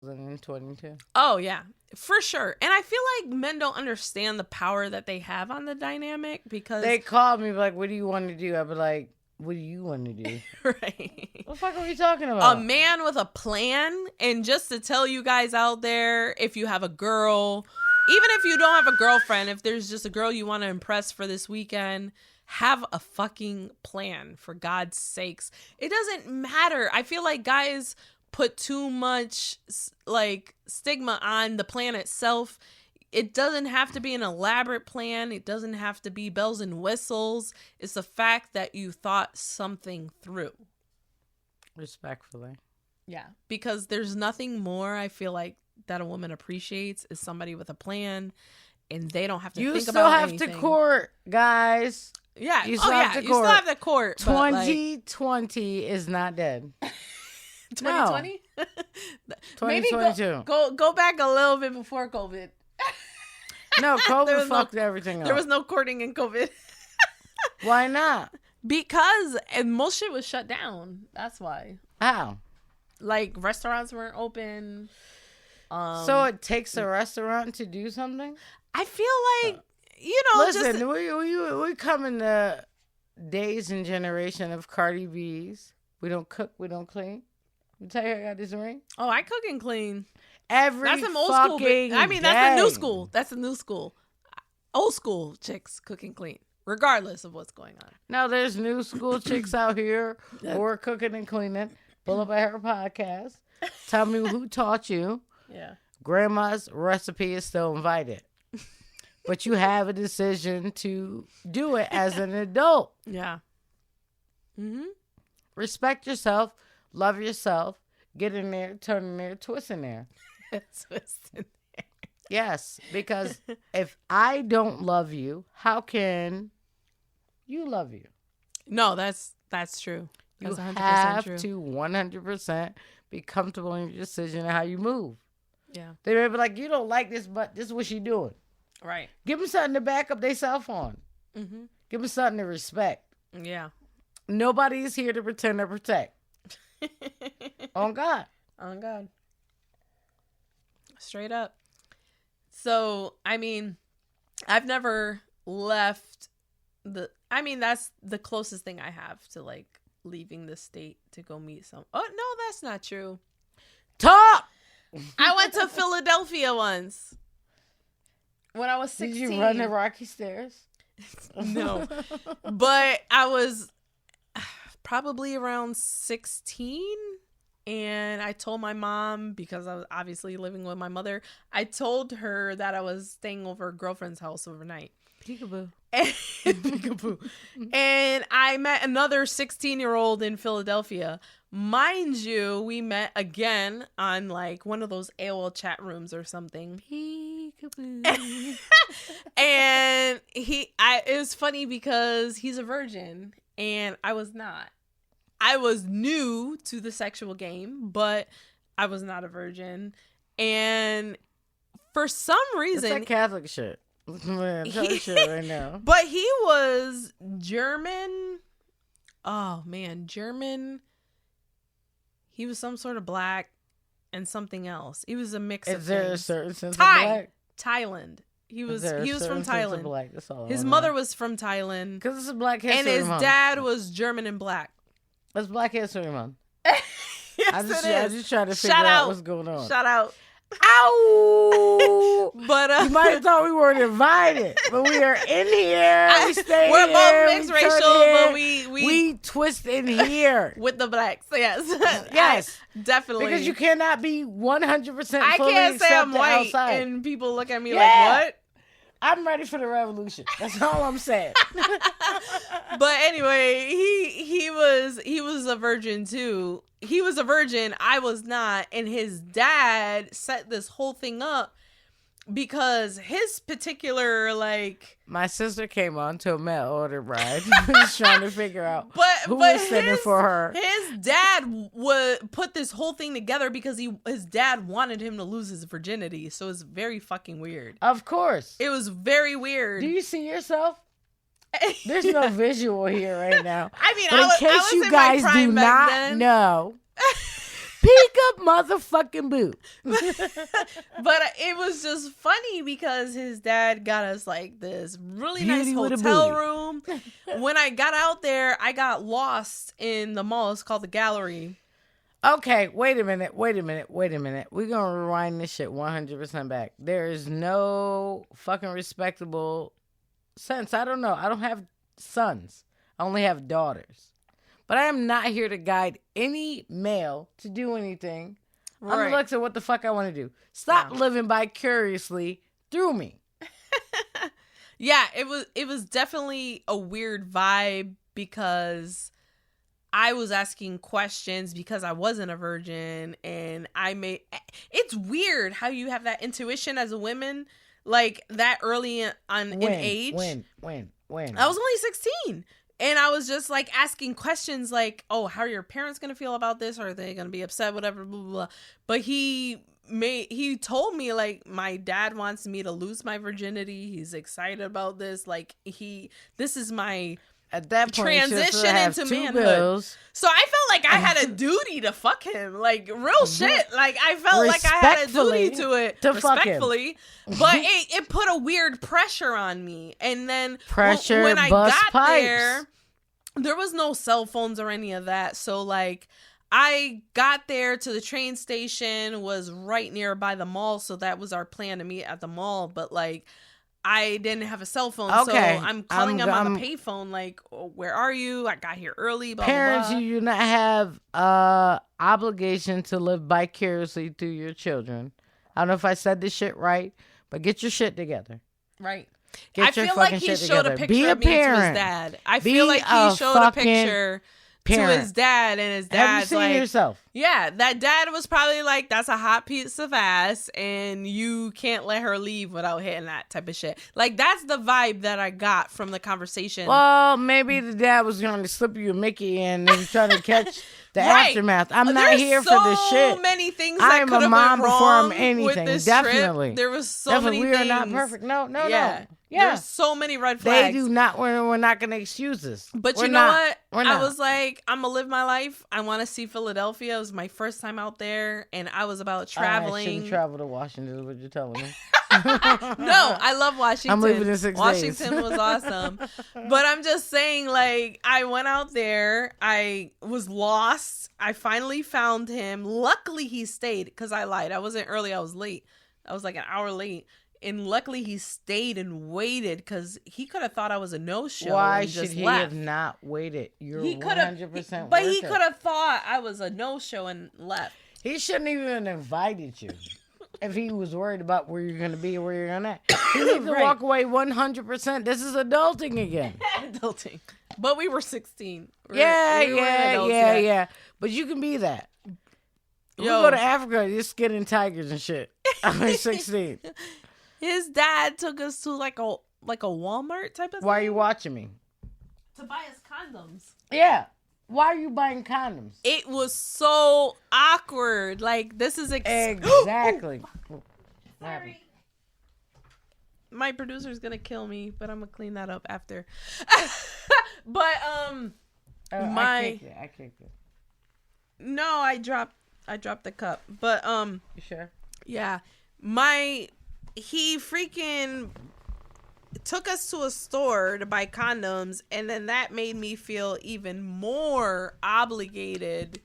2022. Oh, yeah, for sure. And I feel like men don't understand the power that they have on the dynamic because... They call me like, what do you want to do? I'll be like, what do you want to do? Right. What the fuck are we talking about? A man with a plan. And just to tell you guys out there, if you have a girl, even if you don't have a girlfriend, if there's just a girl you want to impress for this weekend, have a fucking plan, for God's sakes. It doesn't matter. I feel like guys put too much like stigma on the plan itself. It doesn't have to be an elaborate plan. It doesn't have to be bells and whistles. It's the fact that you thought something through. Respectfully. Yeah. Because there's nothing more I feel like that a woman appreciates is somebody with a plan, and they don't have to think about anything. You still have to court, guys. Yeah. You still have to court. You still have to court. 2020 is not dead. 2020? No. 2022. Go back a little bit before COVID. No, COVID fucked everything up. There was no courting in COVID. Why not? Because most shit was shut down. That's why. How? Like, restaurants weren't open. So it takes a restaurant to do something? I feel like, listen, we come in the days and generation of Cardi B's. We don't cook, we don't clean. You tell you I got this ring? Oh, I cook and clean. That's some old school. That's the new school. That's the new school. Old school chicks cook and clean, regardless of what's going on. No, there's new school chicks out here who are cooking and cleaning. Pull up at her podcast. Tell me who taught you. Yeah. Grandma's recipe is still invited. But you have a decision to do it as an adult. Yeah. Mm-hmm. Respect yourself. Love yourself. Get in there, turn in there, twist in there. Twist in there. Yes, because if I don't love you, how can you love you? No, that's true. That's you 100% have true. to 100% be comfortable in your decision and how you move. Yeah. They may be like, you don't like this, but this is what she doing. Right. Give them something to back up their cell phone. Mm-hmm. Give them something to respect. Yeah. Nobody is here to pretend to protect. On God. On God. Straight up. So, I mean, I've never left that's the closest thing I have to like leaving the state to go meet some. Oh, no, that's not true. Talk! I went to Philadelphia once. When I was 16. Did you run the rocky stairs? No. But I was probably around 16. And I told my mom, because I was obviously living with my mother, I told her that I was staying over a girlfriend's house overnight. Peekaboo. Peekaboo. And I met another 16-year-old in Philadelphia. Mind you, we met again on like one of those AOL chat rooms or something. Peekaboo. And it was funny because he's a virgin and I was not. I was new to the sexual game, but I was not a virgin. And for some reason... It's like Catholic shit. Man, tell you shit right now. But he was German. Oh, man. German. He was some sort of black and something else. He was a mix of things. Is there a certain sense of black? Thailand. He was from Thailand. Thailand. His mother was from Thailand. Because it's a Black History Month. And his month. dad was German and black. It's Black History Month. Yes, I just trying to figure Shout out what's going on. Shout out. Ow! But you might have thought we weren't invited, but we are in here. We're both mixed racial, but we twist in here with the blacks. Yes, yes, definitely. Because you cannot be 100%. I can't say I'm white, outside. And people look at me like, "What?" I'm ready for the revolution. That's all I'm saying. But anyway, he was a virgin too. He was a virgin. I was not. And his dad set this whole thing up because his particular, like... My sister came on to a mail order bride. Just trying to figure out who was sending for her. His dad would put this whole thing together because his dad wanted him to lose his virginity. So it's very fucking weird. Of course. It was very weird. Do you see yourself? There's no visual here right now. I mean, but in case you guys do not know, Peek-up motherfucking boot. But it was just funny because his dad got us like this really Beauty nice with a hotel booty. room. When I got out there, I got lost in the mall. It's called the Gallery. Okay, wait a minute. We're going to rewind this shit 100% back. There is no fucking respectable sense. I don't know. I don't have sons. I only have daughters. But I am not here to guide any male to do anything on the looks of what the fuck I want to do. Stop living vicariously through me. Yeah, it was definitely a weird vibe because I was asking questions because I wasn't a virgin, and it's weird how you have that intuition as a woman, like that early in age. When? I was only 16, and I was just like asking questions like, oh, how are your parents going to feel about this? Are they going to be upset? Whatever, blah, blah, blah. But he told me like, my dad wants me to lose my virginity. He's excited about this. Like this is my at that point, transition into manhood. Bills. So I felt like I had a duty to fuck him, like real shit. Like I felt like I had a duty to it, respectfully. But it put a weird pressure on me. And then when I got there was no cell phones or any of that. So like I got there to the train station, was right nearby the mall, so that was our plan to meet at the mall. But like, I didn't have a cell phone, so I'm calling him on the payphone, like, oh, where are you? I got here early, blah, parents, blah, blah. You do not have obligation to live vicariously through your children. I don't know if I said this shit right, but get your shit together. Right. Get I feel like he showed a picture of me to his dad. I feel like he showed a picture to his dad, and his dad's have you seen like, yourself? Yeah, that dad was probably like, that's a hot piece of ass, and you can't let her leave without hitting that type of shit. Like, that's the vibe that I got from the conversation. Well, maybe the dad was going to slip you a Mickey and then trying to catch the aftermath. I'm not here for this shit. So many things that could have went wrong with this trip. There was so many things. We are not perfect. No. Yeah. There's so many red flags. They do not. We're not going to excuse this. But you know what? I was like, I'm going to live my life. I want to see Philadelphia. It was my first time out there, and I was about traveling. I shouldn't travel to Washington is what you're telling me. No, I love Washington. I'm leaving in 6 days. Washington was awesome. But I'm just saying, like, I went out there. I was lost. I finally found him. Luckily, he stayed, because I lied. I wasn't early. I was late. I was like an hour late. And luckily he stayed and waited, because he could have thought I was a no-show. Why and should just he left. have not waited? You're 100% But he could have thought I was a no-show and left. He shouldn't even invited you if he was worried about where you're going to be or where you're going to. He needs to walk away 100%. This is adulting again. Adulting. But we were 16. Yeah. But you can be that. We go to Africa, you're skinning tigers and shit. I'm 16. His dad took us to like a Walmart type of thing. Why are you watching me? To buy us condoms. Yeah. Why are you buying condoms? It was so awkward. Like, this is exactly. Sorry. My producer's gonna kill me, but I'm gonna clean that up after. But I kicked it. No, I dropped the cup. But You sure? Yeah. He freaking took us to a store to buy condoms, and then that made me feel even more obligated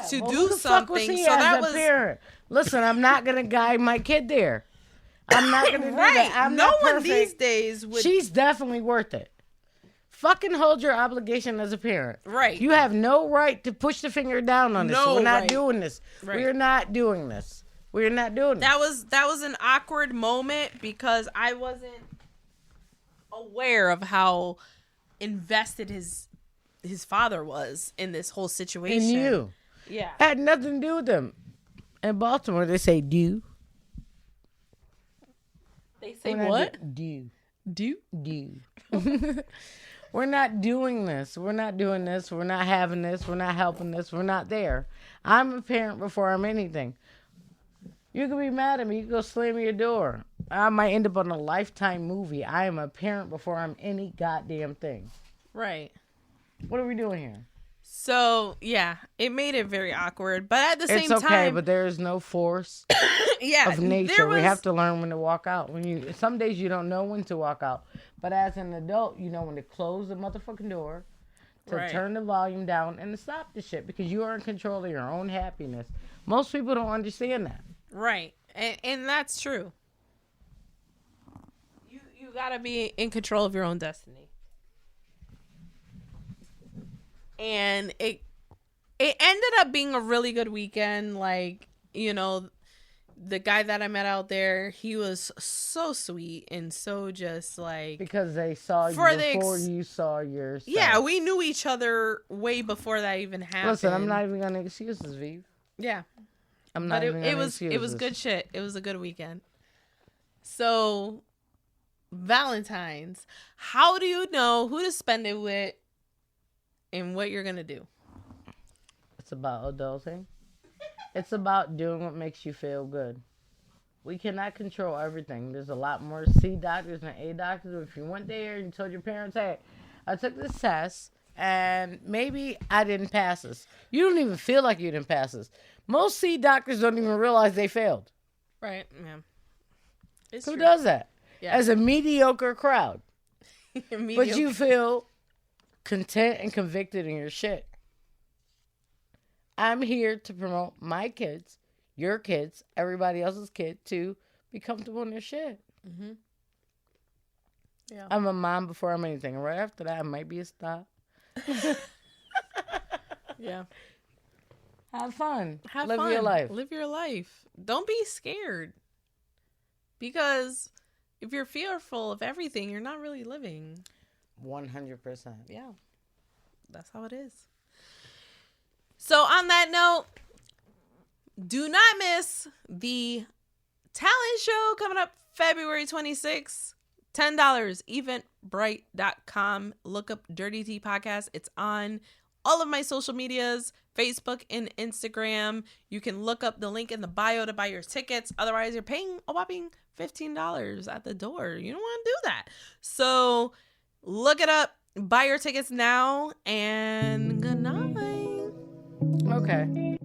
to do something. So that was parent. Listen, I'm not gonna guide my kid there. I'm not gonna do that. I'm no not one perfect. these days would. She's definitely worth it. Fucking hold your obligation as a parent. Right. You have no right to push the finger down on this. We're not doing this. Right. We're not doing this. We're not doing this. That was an awkward moment because I wasn't aware of how invested his father was in this whole situation. And you. Yeah. Had nothing to do with them. In Baltimore, they say do. They say what? Do. Do? Do. We're not doing this. We're not doing this. We're not having this. We're not helping this. We're not there. I'm a parent before I'm anything. You can be mad at me. You can go slam your door. I might end up on a Lifetime movie. I am a parent before I'm any goddamn thing. Right. What are we doing here? So yeah, it made it very awkward. But at the It's same okay, time, but there is no force yeah, of nature. We have to learn when to walk out. Some days you don't know when to walk out, but as an adult, you know when to close the motherfucking door, to turn the volume down, and to stop the shit because you are in control of your own happiness. Most people don't understand that. Right, and that's true. You gotta be in control of your own destiny. And it ended up being a really good weekend. Like, you know, the guy that I met out there, he was so sweet and so just like, because they saw you before you saw yourself. Yeah, we knew each other way before that even happened. Listen, I'm not even gonna excuse this, Vive. Yeah, I'm not even gonna excuse this. It was good shit. It was a good weekend. So, Valentine's, how do you know who to spend it with and what you're gonna do? It's about adulting. It's about doing what makes you feel good. We cannot control everything. There's a lot more C doctors than A doctors. If you went there and you told your parents, hey, I took this test and maybe I didn't pass this. You don't even feel like you didn't pass this. Most C doctors don't even realize they failed. Right, yeah. Who true. Does that? Yeah. As a mediocre crowd. But you feel content and convicted in your shit. I'm here to promote my kids, your kids, everybody else's kid to be comfortable in their shit. Mm-hmm. Yeah. I'm a mom before I'm anything. Right after that, I might be a stop. Yeah. Have fun. Live your life. Live your life. Don't be scared. Because if you're fearful of everything, you're not really living. 100%. Yeah. That's how it is. So on that note, do not miss the talent show coming up February 26th. $10, eventbrite.com. Look up Dirty Tea Podcast. It's on all of my social medias, Facebook and Instagram. You can look up the link in the bio to buy your tickets. Otherwise, you're paying a whopping $15 at the door. You don't want to do that. So look it up. Buy your tickets now. And good night. Okay.